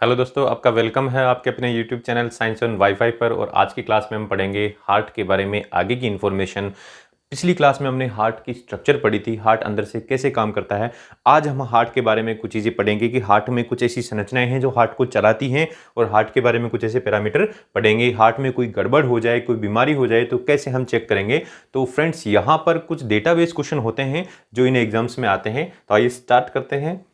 Hello दोस्तों, आपका welcome है आपके अपने YouTube channel science on wifi पर। और आज की क्लास में हम पढ़ेंगे हार्ट के बारे में आगे की इन्फॉर्मेशन। पिछली क्लास में हमने हार्ट की स्ट्रक्चर पढ़ी थी, हार्ट अंदर से कैसे काम करता है। आज हम हार्ट के बारे में कुछ चीज़ें पढ़ेंगे कि हार्ट में कुछ ऐसी संरचनाएं हैं जो हार्ट को चलाती हैं, और हार्ट के बारे में कुछ ऐसे पैरामीटर पढ़ेंगे। हार्ट में कोई गड़बड़ हो जाए, कोई बीमारी हो जाए तो कैसे हम चेक करेंगे। तो फ्रेंड्स, यहाँ पर कुछ डेटाबेस क्वेश्चन होते हैं जो इन एग्जाम्स में आते हैं। तो आइए स्टार्ट करते हैं।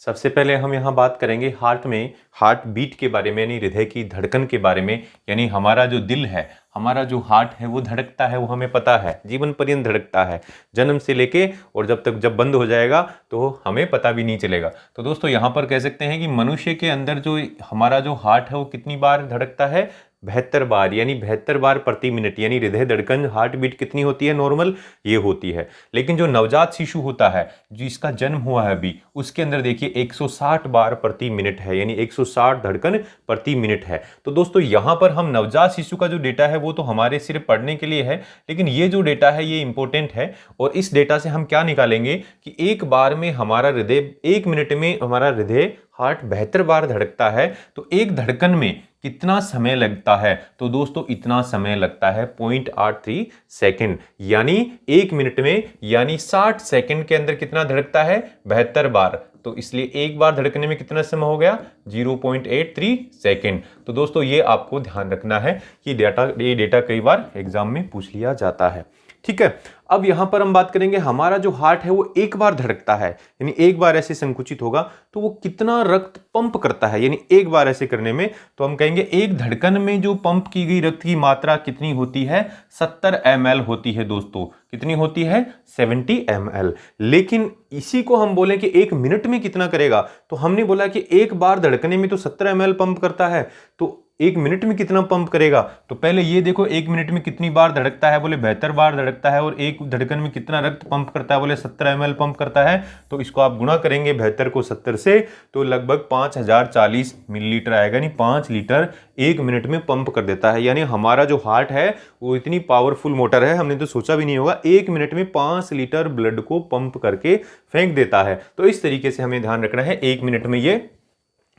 सबसे पहले हम यहाँ बात करेंगे हार्ट में हार्ट बीट के बारे में, यानी हृदय की धड़कन के बारे में। यानी हमारा जो दिल है, हमारा जो हार्ट है वो धड़कता है, वो हमें पता है, जीवन पर्यंत धड़कता है, जन्म से लेके और जब बंद हो जाएगा तो हमें पता भी नहीं चलेगा। तो दोस्तों यहाँ पर कह सकते हैं कि मनुष्य के अंदर जो हमारा जो हार्ट है वो कितनी बार धड़कता है, 72 बार, यानी 72 बार प्रति मिनट। यानी हृदय धड़कन हार्ट बीट कितनी होती है नॉर्मल, ये होती है। लेकिन जो नवजात शिशु होता है, जिसका जन्म हुआ है अभी, उसके अंदर देखिए 160 बार प्रति मिनट है, यानी 160 धड़कन प्रति मिनट है। तो दोस्तों यहाँ पर हम नवजात शिशु का जो डेटा है वो तो हमारे सिर्फ पढ़ने के लिए है, लेकिन ये जो डेटा है ये इंपॉर्टेंट है। और इस डेटा से हम क्या निकालेंगे कि एक बार में हमारा हृदय, एक मिनट में हमारा हृदय हार्ट 72 बार धड़कता है, तो एक धड़कन में कितना समय लगता है। तो दोस्तों इतना समय लगता है 0.83 सेकंड, यानी एक मिनट में, यानी 60 सेकंड के अंदर कितना धड़कता है, 72 बार। तो इसलिए एक बार धड़कने में कितना समय हो गया, 0.83 सेकंड। तो दोस्तों ये आपको ध्यान रखना है कि ये डेटा कई बार एग्जाम में पूछ लिया जाता है। ठीक है, अब यहां पर हम बात करेंगे हमारा जो हार्ट है वो एक बार धड़कता है, यानी एक बार ऐसे संकुचित होगा तो वो कितना रक्त पंप करता है। यानी एक बार ऐसे करने में तो हम कहेंगे एक धड़कन में जो पंप की गई रक्त की मात्रा कितनी होती है, 70 ml होती है। दोस्तों कितनी होती है, 70 ml। लेकिन इसी को हम बोले कि एक मिनट में कितना करेगा, तो हमने बोला कि एक बार धड़कने में तो 70 ml पंप करता है, तो एक मिनट में कितना पंप करेगा। तो पहले ये देखो, एक मिनट में कितनी बार धड़कता है, बोले 72 बार धड़कता है, और एक धड़कन में कितना रक्त पंप करता है, बोले 70 ml पंप करता है। तो इसको आप गुणा करेंगे 72 को 70 से, तो लगभग 5040 मिलीलीटर आएगा, यानी 5 लीटर एक मिनट में पंप कर देता है। यानी हमारा जो हार्ट है वो इतनी पावरफुल मोटर है, हमने तो सोचा भी नहीं होगा, एक मिनट में 5 लीटर ब्लड को पंप करके फेंक देता है। तो इस तरीके से हमें ध्यान रखना है, एक मिनट में ये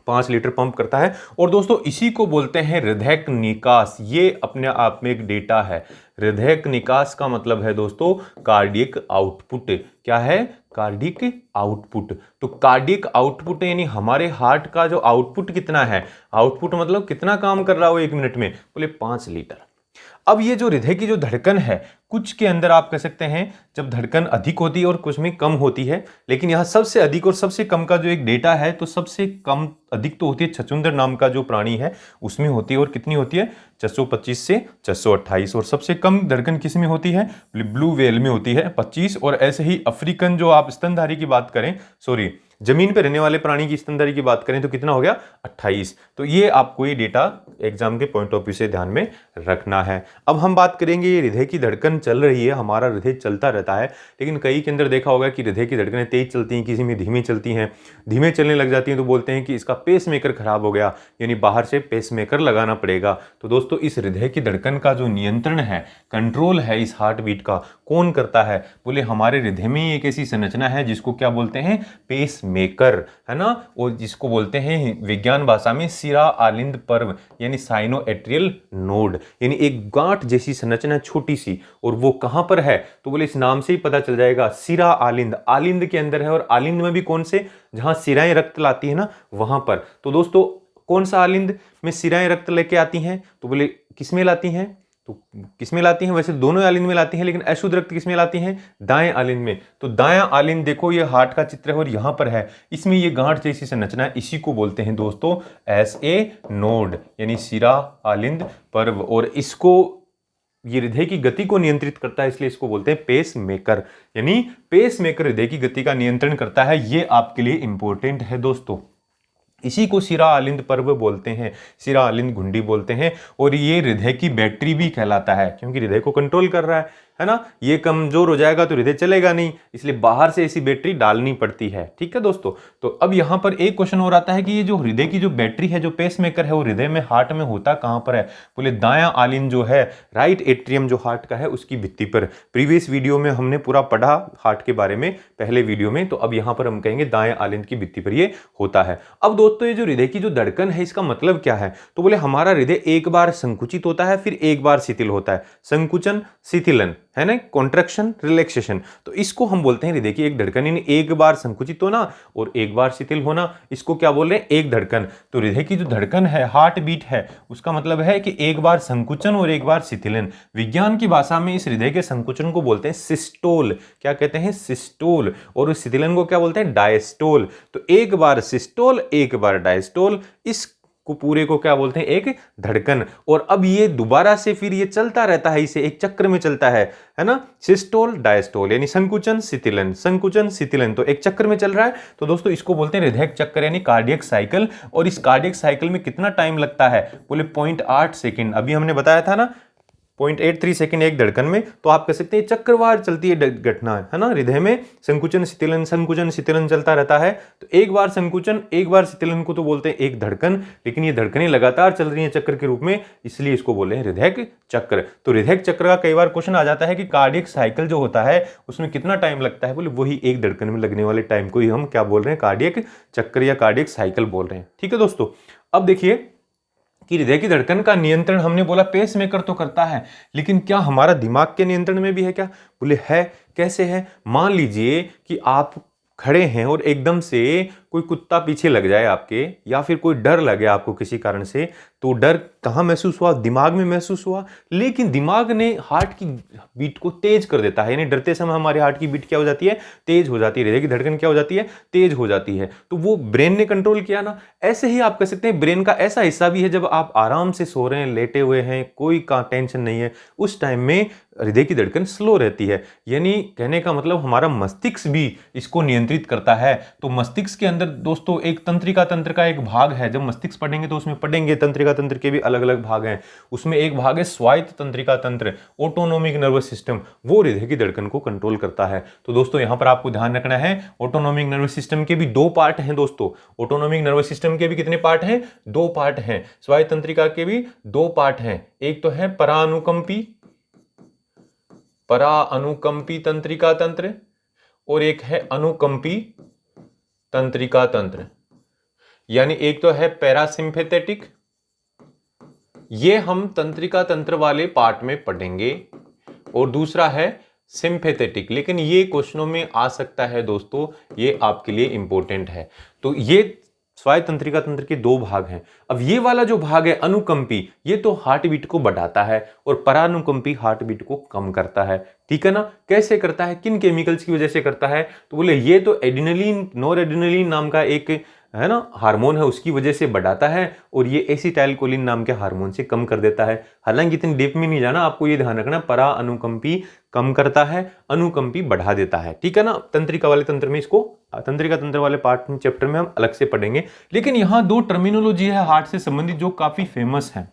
5 लीटर पंप करता है। और दोस्तों इसी को बोलते हैं हृदयक निकास। ये अपने आप में एक डेटा है। हृदयक निकास का मतलब है दोस्तों कार्डियक आउटपुट। क्या है, कार्डियक आउटपुट। तो कार्डियक आउटपुट यानी हमारे हार्ट का जो आउटपुट कितना है, आउटपुट मतलब कितना काम कर रहा हो एक मिनट में, बोले 5 लीटर। अब ये जो हृदय की जो धड़कन है, कुछ के अंदर आप कह सकते हैं जब धड़कन अधिक होती है और कुछ में कम होती है, लेकिन यहाँ सबसे अधिक और सबसे कम का जो एक डेटा है, तो सबसे कम अधिक तो होती है छछूंदर नाम का जो प्राणी है उसमें होती है, और कितनी होती है, 625 से 628। और सबसे कम धड़कन किस में होती है, ब्लू व्हेल में होती है 25। और ऐसे ही अफ्रीकन जो आप स्तनधारी की बात करें, सॉरी जमीन पर रहने वाले प्राणी की स्तनधारी की बात करें तो कितना हो गया, 28। तो ये आपको ये डेटा एग्जाम के पॉइंट ऑफ व्यू से ध्यान में रखना है। अब हम बात करेंगे, ये हृदय की धड़कन चल रही है, हमारा हृदय चलता रहता है, लेकिन कई के अंदर देखा होगा कि हृदय की धड़कनें तेज चलती हैं, किसी में धीमी चलती हैं, धीमे चलने लग जाती हैं, तो बोलते हैं कि इसका पेस मेकर खराब हो गया, यानी बाहर से पेस मेकर लगाना पड़ेगा। तो दोस्तों इस हृदय की धड़कन का जो नियंत्रण है, कंट्रोल है इस हार्ट बीट का, कौन करता है, बोले हमारे हृदय में एक ऐसी संरचना है जिसको क्या बोलते हैं, पेस मेकर, है ना, और जिसको बोलते हैं विज्ञान भाषा में सिरा आलिंद पर्व, यानी साइनो एट्रियल नोड, यानी एक गांठ जैसी संरचना छोटी सी। और वो कहां पर है, तो बोले इस नाम से ही पता चल जाएगा, सिरा आलिंद, आलिंद के अंदर है। और आलिंद में भी कौन से, जहां सिराएं रक्त लाती है ना, वहां पर। तो दोस्तों कौन सा आलिंद में सिराएं रक्त लेके आती हैं, तो बोले किस में लाती हैं, तो किस में लाती हैं, वैसे दोनों आलिंद में लाती हैं, लेकिन अशुद्ध रक्त किस में लाती हैं, दाएं आलिंद में। तो दायां आलिंद देखो, ये हार्ट का चित्र है और यहां पर है, इसमें ये गांठ जैसी संरचना है, इसी को बोलते हैं दोस्तों SA नोड, यानी सिरा आलिंद पर्व। और इसको, ये हृदय की गति को नियंत्रित करता है, इसलिए इसको बोलते हैं पेस मेकर, यानी पेस मेकर हृदय की गति का नियंत्रण करता है। ये आपके लिए इंपॉर्टेंट है दोस्तों। इसी को सिरा आलिंद पर्व बोलते हैं, सिरा आलिंद घुंडी बोलते हैं। और ये हृदय की बैटरी भी कहलाता है, क्योंकि हृदय को कंट्रोल कर रहा है। है ना, ये कमजोर हो जाएगा तो हृदय चलेगा नहीं, इसलिए बाहर से ऐसी बैटरी डालनी पड़ती है। ठीक है दोस्तों, तो अब यहां पर एक क्वेश्चन और आता है कि ये जो हृदय की जो बैटरी है, जो पेसमेकर है, वो हृदय में, हार्ट में होता कहां पर है? बोले दायां आलिन जो है, राइट एट्रियम जो हार्ट का है उसकी भित्ति पर। प्रीवियस वीडियो में हमने पूरा पढ़ा हार्ट के बारे में, पहले वीडियो में, तो अब यहां पर हम कहेंगे दाएं आलिन की भित्ति पर ये होता है। अब दोस्तों ये जो हृदय की जो धड़कन है, इसका मतलब क्या है? तो बोले हमारा हृदय एक बार संकुचित होता है, फिर एक बार शिथिल होता है। संकुचन, शिथिलन, है ना, कॉन्ट्रैक्शन, रिलैक्सेशन, तो इसको हम बोलते हैं हृदय की एक धड़कन। यानी एक बार संकुचित होना और एक बार शिथिल होना, इसको क्या बोल रहे हैं? एक धड़कन। तो हृदय की जो धड़कन है, हार्ट बीट है, उसका मतलब है कि एक बार संकुचन और एक बार शिथिलन। विज्ञान की भाषा में इस हृदय के संकुचन को बोलते हैं सिस्टोल। क्या कहते हैं? सिस्टोल। और उस शिथिलन को क्या बोलते हैं? डायस्टोल। तो एक बार सिस्टोल, एक बार डायस्टोल, इस को पूरे को क्या बोलते हैं? एक धड़कन। और अब ये दोबारा से फिर ये चलता रहता है, इसे एक चक्र में चलता है ना, सिस्टोल डायस्टोल, यानी संकुचन शिथिलन, संकुचन शिथिलन, तो एक चक्र में चल रहा है। तो दोस्तों इसको बोलते हैं हृदय चक्र यानी कार्डियक साइकिल। और इस कार्डियक साइकिल में कितना टाइम लगता है? बोले 0.8 सेकेंड। अभी हमने बताया था ना 0.83 सेकेंड एक धड़कन में, तो आप कह सकते हैं चक्रवार चलती है घटना, है ना, हृदय में संकुचन शिथिलन चलता रहता है। तो एक बार संकुचन, एक बार शिथिलन को तो बोलते हैं एक धड़कन, लेकिन ये धड़कनें लगातार चल रही हैं चक्र के रूप में, इसलिए इसको बोले हैं हृदय चक्र। तो हृदय चक्र का कई बार क्वेश्चन आ जाता है कि कार्डियक साइकिल जो होता है उसमें कितना टाइम लगता है? बोले वही एक धड़कन में लगने वाले टाइम को ही हम क्या बोल रहे हैं? कार्डियक चक्र या कार्डियक साइकिल बोल रहे हैं। ठीक है दोस्तों, अब देखिए कि हृदय की धड़कन का नियंत्रण हमने बोला पेसमेकर तो करता है, लेकिन क्या हमारा दिमाग के नियंत्रण में भी है क्या? बोले है। कैसे है? मान लीजिए कि आप खड़े हैं और एकदम से कोई कुत्ता पीछे लग जाए आपके, या फिर कोई डर लगे आपको किसी कारण से, तो डर कहाँ महसूस हुआ? दिमाग में महसूस हुआ। लेकिन दिमाग ने हार्ट की बीट को तेज कर देता है, यानी डरते समय हमारे हार्ट की बीट क्या हो जाती है? तेज हो जाती है, हृदय की धड़कन क्या हो जाती है? तेज हो जाती है। तो वो ब्रेन ने कंट्रोल किया ना। ऐसे ही आप कह सकते हैं ब्रेन का ऐसा हिस्सा भी है, जब आप आराम से सो रहे हैं, लेटे हुए हैं, कोई का टेंशन नहीं है, उस टाइम में हृदय की धड़कन स्लो रहती है। यानी कहने का मतलब हमारा मस्तिष्क भी इसको नियंत्रित करता है। तो मस्तिष्क के अंदर दोस्तों एक तंत्रिका तंत्र का एक भाग है। जब मस्तिष्क पढ़ेंगे तो उसमें पढ़ेंगे तंत्रिका तंत्र के भी अलग अलग भाग हैं। उसमें एक भाग है स्वायत्त तंत्रिका तंत्र, ऑटोनोमिक नर्वस सिस्टम, वो हृदय की धड़कन को कंट्रोल करता है। तो दोस्तों यहां पर आपको ध्यान रखना है, ऑटोनोमिक नर्वस सिस्टम के भी दो पार्ट हैं दोस्तों। ऑटोनोमिक नर्वस सिस्टम के भी कितने पार्ट हैं? दो पार्ट हैं। स्वायत्त तंत्रिका के भी दो पार्ट हैं। एक तो है पराअनुकंपी तंत्रिका तंत्र, और एक है अनुकंपी तंत्रिका तंत्र। यानी एक तो है पैरासिम्पैथेटिक, ये हम तंत्रिका तंत्र वाले पार्ट में पढ़ेंगे, और दूसरा है सिंपैथेटिक। लेकिन ये क्वेश्चनों में आ सकता है दोस्तों, ये आपके लिए इंपॉर्टेंट है। तो ये स्वायत्त तंत्रिका तंत्र के दो भाग हैं। अब ये वाला जो भाग है अनुकंपी, ये तो हार्ट बीट को बढ़ाता है, और परानुकंपी हार्ट बीट को कम करता है। ठीक है ना? कैसे करता है? किन केमिकल्स की वजह से करता है? तो बोले ये तो एड्रेनलिन, नॉरएड्रेनलिन नाम का एक है ना हार्मोन है, उसकी वजह से बढ़ाता है, और ये एसिटाइलकोलिन नाम के हार्मोन से कम कर देता है। हालांकि इतनी डीप में नहीं जाना, आपको ये ध्यान रखना, परा अनुकंपी कम करता है, अनुकंपी बढ़ा देता है। ठीक है ना? तंत्रिका वाले तंत्र में इसको, तंत्रिका तंत्र वाले पार्ट में चैप्टर में हम अलग से पढ़ेंगे। लेकिन यहां दो टर्मिनोलॉजी है हार्ट से संबंधित जो काफी फेमस है।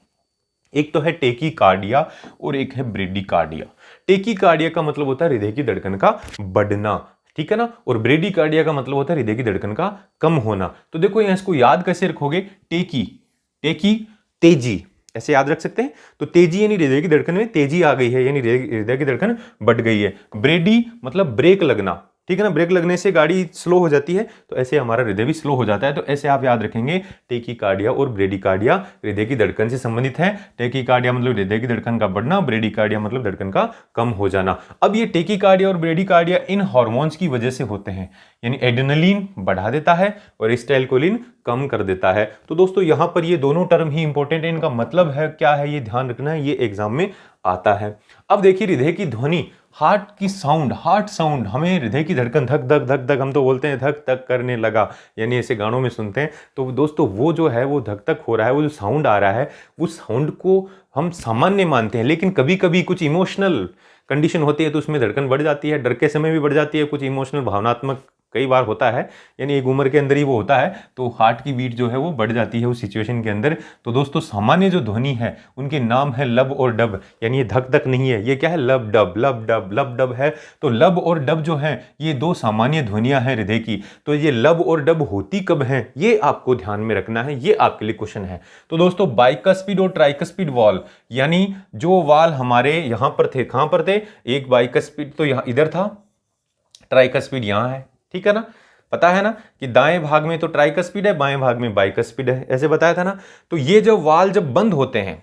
एक तो है टेकीकार्डिया और एक है ब्रेडिकार्डिया। टेकीकार्डिया का मतलब होता है हृदय की धड़कन का बढ़ना, ठीक है ना, और ब्रेडिकार्डिया का मतलब होता है हृदय की धड़कन का कम होना। तो देखो यहाँ इसको याद कैसे रखोगे? टेकी तेजी, ऐसे याद रख सकते हैं। तो तेजी यानी हृदय की धड़कन में तेजी आ गई है, यानी हृदय की धड़कन बढ़ गई है। ब्रेडी मतलब ब्रेक लगना, ठीक है ना, ब्रेक लगने से गाड़ी स्लो हो जाती है, तो ऐसे हमारा हृदय भी स्लो हो जाता है। तो ऐसे आप याद रखेंगे, टेकीकार्डिया और ब्रेडिकार्डिया हृदय की धड़कन से संबंधित है। टेकीकार्डिया मतलब हृदय की धड़कन का बढ़ना, ब्रेडिकार्डिया मतलब धड़कन का कम हो जाना। अब ये टेकीकार्डिया और ब्रेडिकार्डिया इन हार्मोन्स की वजह से होते हैं, यानी एड्रेनलिन बढ़ा देता है और एसिटाइलकोलिन कम कर देता है। तो दोस्तों यहां पर ये दोनों टर्म ही इंपॉर्टेंट है, इनका मतलब है क्या है ये ध्यान रखना है, ये एग्जाम में आता है। अब देखिए हृदय की ध्वनि, हार्ट की साउंड, हार्ट साउंड, हमें हृदय की धड़कन धक धक धक धक, हम तो बोलते हैं धक धक करने लगा, यानी ऐसे गानों में सुनते हैं। तो दोस्तों वो जो है वो धक धक हो रहा है, वो जो साउंड आ रहा है, उस साउंड को हम सामान्य मानते हैं। लेकिन कभी कभी कुछ इमोशनल कंडीशन होती है तो उसमें धड़कन बढ़ जाती है, डर के समय भी बढ़ जाती है, कुछ इमोशनल भावनात्मक कई बार होता है, यानी एक उम्र के अंदर ही वो होता है, तो हार्ट की बीट जो है वो बढ़ जाती है उस सिचुएशन के अंदर। तो दोस्तों सामान्य जो ध्वनि है उनके नाम है लब और डब, यानी ये धक धक नहीं है, ये क्या है, लब डब, लब डब, लब डब है। तो लब और डब जो है ये दो सामान्य ध्वनियां हैं हृदय की। तो ये लब और डब होती कब है, ये आपको ध्यान में रखना है, ये आपके लिए क्वेश्चन है। तो दोस्तों बाइकस्पिड और ट्राइकस्पिड वॉल, यानी जो वाल हमारे यहां पर थे, कहां पर थे, एक बाइकस्पिड तो यहां इधर था, ट्राइकस्पिड यहां है, ठीक है ना। पता है ना कि दाएं भाग में तो ट्राइकस्पिड है, बाएं भाग में बाइकस्पिड है, ऐसे बताया था ना। तो ये जब वाल जब बंद होते हैं,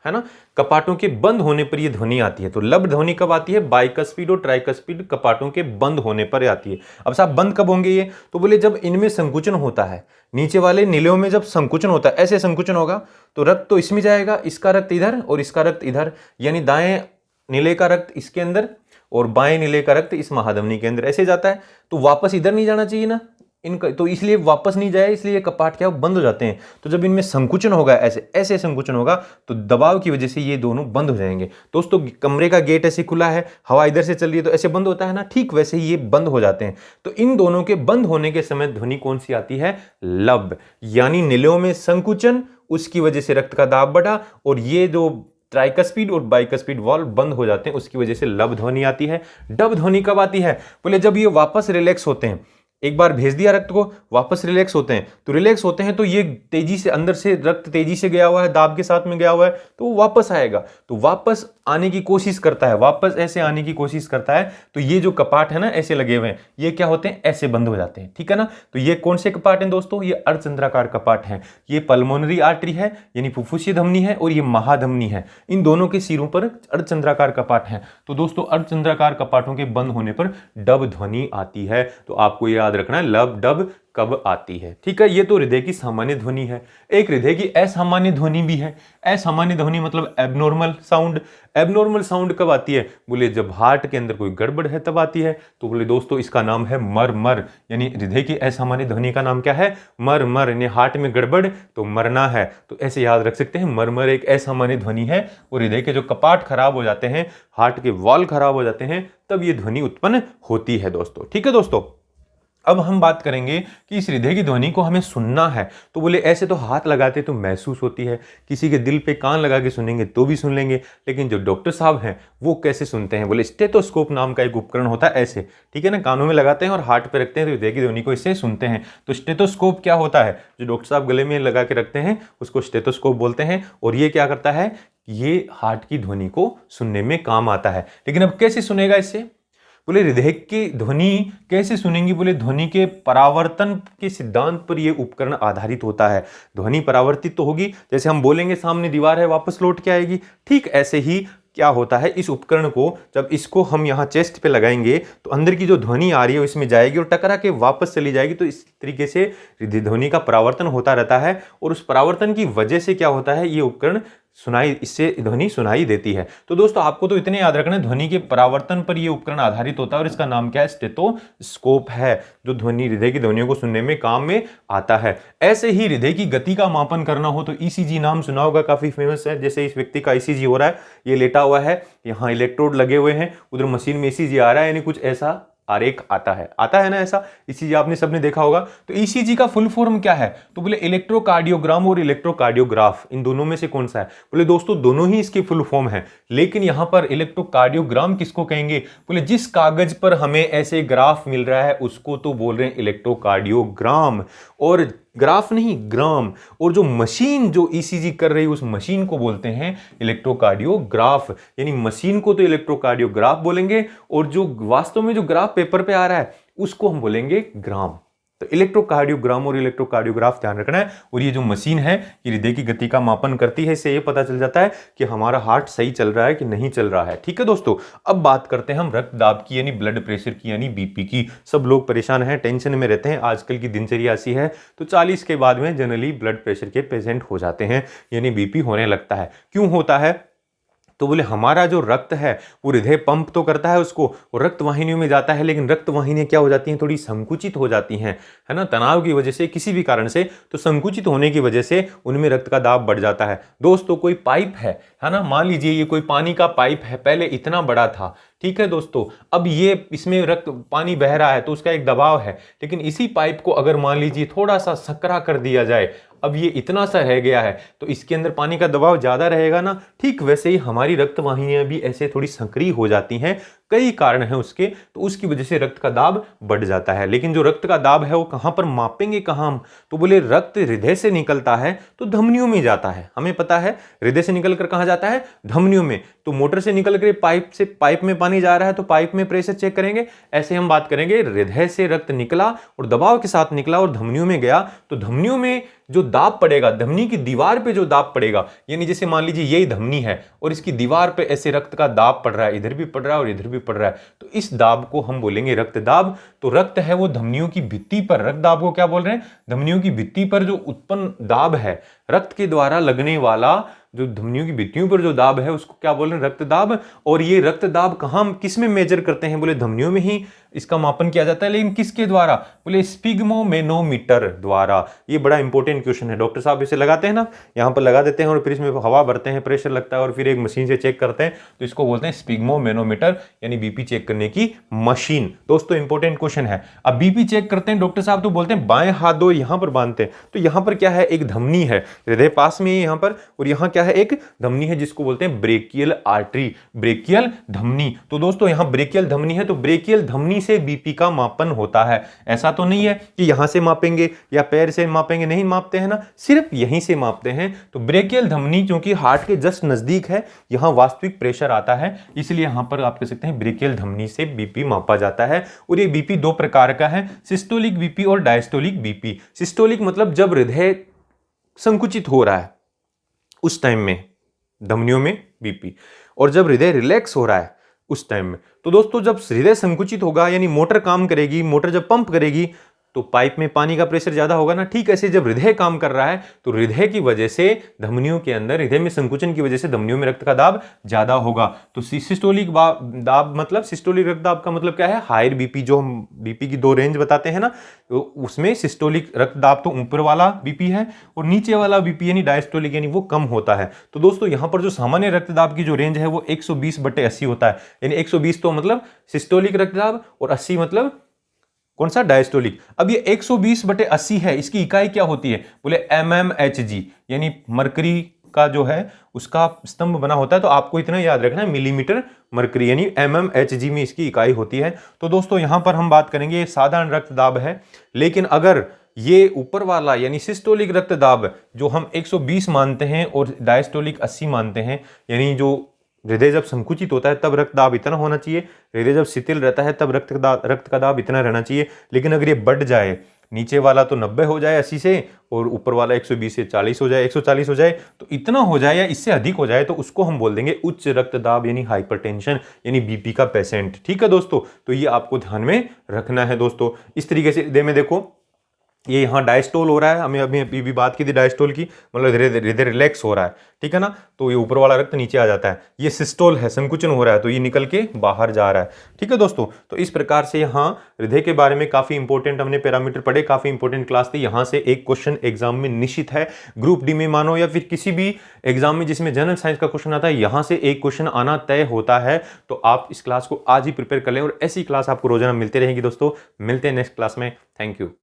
है ना, कपाटों के बंद होने पर ये ध्वनि आती है। तो लब ध्वनि कब आती है, बाइकस्पिड और ट्राइकस्पिड कपाटों के बंद होने पर आती है। अब साहब बंद कब होंगे ये, तो बोले जब इनमें संकुचन होता है, नीचे वाले नीलों में जब संकुचन होता है, ऐसे संकुचन होगा तो रक्त तो इसमें जाएगा, इसका रक्त इधर और इसका रक्त इधर, यानी दाएं नीले का रक्त इसके अंदर और बाएं नीले का रक्त इस महाधमनी के अंदर, ऐसे जाता है। तो वापस इधर नहीं जाना चाहिए ना इनका, तो इसलिए वापस नहीं जाए, इसलिए ये कपाट क्या बंद हो जाते हैं। तो जब इनमें संकुचन होगा, ऐसे ऐसे संकुचन होगा, तो दबाव की वजह से ये दोनों बंद हो जाएंगे। दोस्तों कमरे का गेट ऐसे खुला है, हवा इधर से चल रही है तो ऐसे बंद होता है ना, ठीक वैसे ही ये बंद हो जाते हैं। तो इन दोनों के बंद होने के समय ध्वनि कौन सी आती है, लब, यानी नीलों में संकुचन, उसकी वजह से रक्त का दाब बढ़ा, और ये जो ट्राइकस्पिड और बाइकस्पिड वॉल्व बंद हो जाते हैं, उसकी वजह से लब ध्वनि आती है। डब ध्वनि कब आती है, बोले जब ये वापस रिलैक्स होते हैं, एक बार भेज दिया रक्त को, वापस रिलैक्स होते हैं, तो रिलैक्स होते हैं तो ये तेजी से अंदर से रक्त तेजी से गया हुआ है, दाब के साथ में गया हुआ है, तो वो वापस आएगा, तो वापस आने की कोशिश करता है, वापस ऐसे आने की कोशिश करता है। तो ये जो कपाट है ना ऐसे लगे हुए हैं, ये क्या होते हैं, ऐसे बंद हो जाते हैं, ठीक है ना। तो ये कौन से कपाट हैं दोस्तों, ये अर्धचंद्राकार कपाट हैं। ये पल्मोनरी आर्टरी है, यानी फुफ्फुसीय धमनी है, और ये महाधमनी है, इन दोनों के सिरों पर अर्धचंद्राकार कपाट है। तो दोस्तों अर्धचंद्राकार कपाटों के बंद होने पर डब ध्वनि आती है। तो आपको याद रखना है लब डब कब आती है, ठीक है। ये तो हृदय की सामान्य ध्वनि है। एक हृदय की असामान्य ध्वनि भी है। असामान्य ध्वनि मतलब एबनॉर्मल साउंड। एबनॉर्मल साउंड कब आती है, बोले जब हार्ट के अंदर कोई गड़बड़ है तब आती है। तो बोले दोस्तों इसका नाम है मर मर, यानी हृदय की असामान्य ध्वनि का नाम क्या है, मर मर, यानी हार्ट में गड़बड़ तो मरना है। तो ऐसे याद रख सकते हैं, मर मर एक असामान्य ध्वनि है। और हृदय के जो कपाट खराब हो जाते हैं, हार्ट के वॉल खराब हो जाते हैं, तब ये ध्वनि उत्पन्न होती है दोस्तों, ठीक है दोस्तों। अब हम बात करेंगे कि इस हृदय की ध्वनि को हमें सुनना है, तो बोले ऐसे तो हाथ लगाते तो महसूस होती है, किसी के दिल पे कान लगा के सुनेंगे तो भी सुन लेंगे, लेकिन जो डॉक्टर साहब हैं वो कैसे सुनते हैं, बोले स्टेथोस्कोप नाम का एक उपकरण होता है, ऐसे, ठीक है ना, कानों में लगाते हैं और हार्ट पे रखते हैं, तो हृदय की ध्वनि को इससे सुनते हैं। तो स्टेथोस्कोप क्या होता है, जो डॉक्टर साहब गले में लगा के रखते हैं उसको स्टेथोस्कोप बोलते हैं। और ये क्या करता है, ये हार्ट की ध्वनि को सुनने में काम आता है। लेकिन अब कैसे सुनेगा इससे, बोले हृदय की ध्वनि कैसे सुनेंगी, बोले ध्वनि के परावर्तन के सिद्धांत पर यह उपकरण आधारित होता है। ध्वनि परावर्तित तो होगी, जैसे हम बोलेंगे सामने दीवार है वापस लौट के आएगी, ठीक ऐसे ही क्या होता है, इस उपकरण को जब इसको हम यहाँ चेस्ट पे लगाएंगे तो अंदर की जो ध्वनि आ रही है इसमें जाएगी और टकरा के वापस चली जाएगी। तो इस तरीके से ध्वनि का परावर्तन होता रहता है, और उस परावर्तन की वजह से क्या होता है, ये उपकरण इससे ध्वनि सुनाई देती है। तो दोस्तों आपको तो इतने याद रखना है, ध्वनि के परावर्तन पर यह उपकरण आधारित होता है और इसका नाम क्या है, स्टेथोस्कोप है, जो ध्वनि हृदय की ध्वनियों को सुनने में काम में आता है। ऐसे ही हृदय की गति का मापन करना हो तो ईसीजी नाम सुना होगा, काफी फेमस है। जैसे इस व्यक्ति का ईसीजी हो रहा है, ये लेटा हुआ है, यहाँ इलेक्ट्रोड लगे हुए हैं, उधर मशीन में ईसीजी आ रहा है, यानी कुछ ऐसा आरेख आता है ना ऐसा। ईसीजी आपने सबने देखा होगा। तो ईसीजी का फुल फॉर्म क्या है, तो बोले इलेक्ट्रोकार्डियोग्राम और इलेक्ट्रोकार्डियोग्राफ, इन दोनों में से कौन सा है, बोले दोस्तों दोनों ही इसकी फुल फॉर्म है। लेकिन यहां पर इलेक्ट्रोकार्डियोग्राम किसको कहेंगे, बोले जिस कागज पर हमें ऐसे ग्राफ मिल रहा है उसको तो बोल रहे हैं इलेक्ट्रोकार्डियोग्राम, और ग्राफ नहीं ग्राम। और जो मशीन जो ईसीजी कर रही है उस मशीन को बोलते हैं इलेक्ट्रोकार्डियोग्राफ, यानी मशीन को तो इलेक्ट्रोकार्डियोग्राफ बोलेंगे, और जो वास्तव में जो ग्राफ पेपर पे आ रहा है उसको हम बोलेंगे ग्राम। तो इलेक्ट्रोकार्डियोग्राम और इलेक्ट्रोकार्डियोग्राफ ध्यान रखना है। और ये जो मशीन है ये हृदय की गति का मापन करती है, इससे ये पता चल जाता है कि हमारा हार्ट सही चल रहा है कि नहीं चल रहा है, ठीक है दोस्तों। अब बात करते हैं हम रक्तदाब की, यानी ब्लड प्रेशर की, यानी बीपी की। सब लोग परेशान हैं, टेंशन में रहते हैं, आजकल की दिनचर्या ऐसी है। तो 40 के बाद में जनरली ब्लड प्रेशर के पेशेंट हो जाते हैं, यानी बीपी होने लगता है। क्यों होता है, तो बोले हमारा जो रक्त है वो हृदय पंप तो करता है उसको और रक्त वाहिनियों में जाता है, लेकिन रक्त वाहिनियां क्या हो जाती हैं, थोड़ी संकुचित हो जाती हैं, है ना, तनाव की वजह से, किसी भी कारण से। तो संकुचित होने की वजह से उनमें रक्त का दाब बढ़ जाता है। दोस्तों कोई पाइप है ना, मान लीजिए ये कोई पानी का पाइप है, पहले इतना बड़ा था, ठीक है दोस्तों, अब ये इसमें रक्त पानी बह रहा है तो उसका एक दबाव है, लेकिन इसी पाइप को अगर मान लीजिए थोड़ा सा सकरा कर दिया जाए, अब ये इतना सा रह गया है तो इसके अंदर पानी का दबाव ज्यादा रहेगा ना। ठीक वैसे ही हमारी रक्त वाहिनियां भी ऐसे थोड़ी सक्रिय हो जाती हैं, कई कारण हैं उसके, तो उसकी वजह से रक्त का दाब बढ़ जाता है। लेकिन जो रक्त का दाब है वो कहां पर मापेंगे, कहां हम, तो बोले रक्त हृदय से निकलता है तो धमनियों में जाता है, हमें पता है हृदय से निकलकर कहां जाता है, धमनियों में। तो मोटर से निकल कर पाइप में पानी जा रहा है तो पाइप में प्रेशर चेक करेंगे, ऐसे हम बात करेंगे हृदय से रक्त निकला और दबाव के साथ निकला और धमनियों में गया, तो धमनियों में जो दाब पड़ेगा, धमनी की दीवार पे जो दाब पड़ेगा, यानी जैसे मान लीजिए यही धमनी है और इसकी दीवार पे ऐसे रक्त का दाब पड़ रहा है, इधर भी पड़ रहा है और इधर भी पड़ रहा है, तो इस दाब को हम बोलेंगे रक्त दाब। तो रक्त है वो धमनियों की भित्ति पर, रक्त दाब को क्या बोल रहे हैं, धमनियों की भित्ति पर जो उत्पन्न दाब है, रक्त के द्वारा लगने वाला जो धमनियों की भित्तियों पर जो दाब है उसको क्या बोल रहे हैं, रक्त दाब। और ये रक्त दाब कहां किस में मेजर करते हैं, बोले धमनियों में ही इसका मापन किया जाता है, लेकिन किसके द्वारा, बोले स्पिग्मोमेनोमीटर द्वारा। ये बड़ा इंपॉर्टेंट क्वेश्चन है, डॉक्टर साहब इसे लगाते हैं ना, यहां पर लगा देते हैं और फिर इसमें हवा भरते हैं, प्रेशर लगता है और फिर एक मशीन से चेक करते हैं, तो इसको बोलते हैं स्पिग्मोमेनोमीटर, यानी बीपी चेक करने की मशीन। दोस्तों इंपॉर्टेंट क्वेश्चन है। अब बीपी चेक करते हैं डॉक्टर साहब तो बोलते हैं बाएं हाथ दो यहां पर बांधते हैं, तो यहां पर क्या है, एक धमनी है, हृदय पास में है यहां पर, और यहां क्या है, एक धमनी है जिसको बोलते हैं ब्रेकियल आर्टरी, ब्रेकियल धमनी। तो दोस्तों यहां ब्रेकियल धमनी है, तो ब्रेकियल धमनी से बीपी का मापन होता है। ऐसा तो नहीं है कि यहां से मापेंगे या पैर से मापेंगे, नहीं मापते हैं ना, सिर्फ यहीं से मापते हैं। तो ब्रेकियल धमनी क्योंकि हार्ट के जस्ट नजदीक है, यहां वास्तविक प्रेशर आता है, इसलिए यहां पर आप कह सकते हैं ब्रेकियल धमनी से बीपी मापा जाता है। और ये बीपी दो प्रकार का है, सिस्टोलिक बीपी और डायस्टोलिक बीपी। सिस्टोलिक मतलब जब हृदय संकुचित हो रहा है उस टाइम में धमनियों में बीपी, और जब हृदय रिलैक्स हो रहा है उस टाइम में। तो दोस्तों जब हृदय संकुचित होगा यानी मोटर काम करेगी, मोटर जब पंप करेगी तो पाइप में पानी का प्रेशर ज्यादा होगा ना। ठीक ऐसे जब हृदय काम कर रहा है तो हृदय की वजह से धमनियों के अंदर, हृदय में संकुचन की वजह से धमनियों में रक्त का दाब ज्यादा होगा। तो सिस्टोलिक दाब मतलब, सिस्टोलिक रक्त दाब का मतलब क्या है, हायर बीपी, जो हम बीपी की दो रेंज बताते हैं ना, तो उसमें सिस्टोलिक रक्त दाब तो ऊपर वाला बीपी है और नीचे वाला बीपी यानी डायस्टोलिक यानी वो कम होता है। तो दोस्तों यहां पर जो सामान्य रक्तदाब की जो रेंज है वो 120/80 होता है, यानी 120 तो मतलब सिस्टोलिक रक्तदाब और 80 मतलब कौन सा, डायस्टोलिक। अब ये 120/80 है, इसकी इकाई क्या होती है, बोले mmHg, यानी मरकरी का जो है उसका स्तंभ बना होता है, तो आपको इतना याद रखना है मिलीमीटर मरकरी, यानी mmHg में इसकी इकाई होती है। तो दोस्तों यहां पर हम बात करेंगे साधारण रक्तदाब है, लेकिन अगर ये ऊपर वाला यानी सिस्टोलिक रक्तदाब जो हम 120 मानते हैं और डायस्टोलिक 80 मानते हैं, यानी जो हृदय जब संकुचित होता है तब रक्तदाब इतना होना चाहिए, हृदय जब शिथिल रहता है तब रक्त का दाब इतना रहना चाहिए। लेकिन अगर ये बढ़ जाए, नीचे वाला तो 90 हो जाए 80 से और ऊपर वाला 120 से 40 हो जाए, 140 हो जाए, तो इतना हो जाए या इससे अधिक हो जाए तो उसको हम बोल देंगे उच्च रक्तदाब यानी हाइपरटेंशन यानी बीपी का पेशेंट। ठीक है दोस्तों, तो ये आपको ध्यान में रखना है दोस्तों। इस तरीके से हृदय में देखो, ये यहाँ डायस्टोल हो रहा है, हमें अभी भी बात की थी डायस्टोल की, मतलब हृदय रिलैक्स हो रहा है, ठीक है ना, तो ये ऊपर वाला रक्त नीचे आ जाता है। ये सिस्टोल है, संकुचन हो रहा है, तो ये निकल के बाहर जा रहा है। ठीक है दोस्तों, तो इस प्रकार से यहाँ हृदय के बारे में काफी इंपॉर्टेंट हमने पैरामीटर पढ़े, काफी इंपॉर्टेंट क्लास थी। यहाँ से एक क्वेश्चन एग्जाम में निश्चित है, ग्रुप डी में मानो या फिर किसी भी एग्जाम में जिसमें जनरल साइंस का क्वेश्चन आता है, यहाँ से एक क्वेश्चन आना तय होता है। तो आप इस क्लास को आज ही प्रिपेयर कर लें और ऐसी क्लास आपको रोजाना मिलती रहेगी दोस्तों। मिलते हैं नेक्स्ट क्लास में, थैंक यू।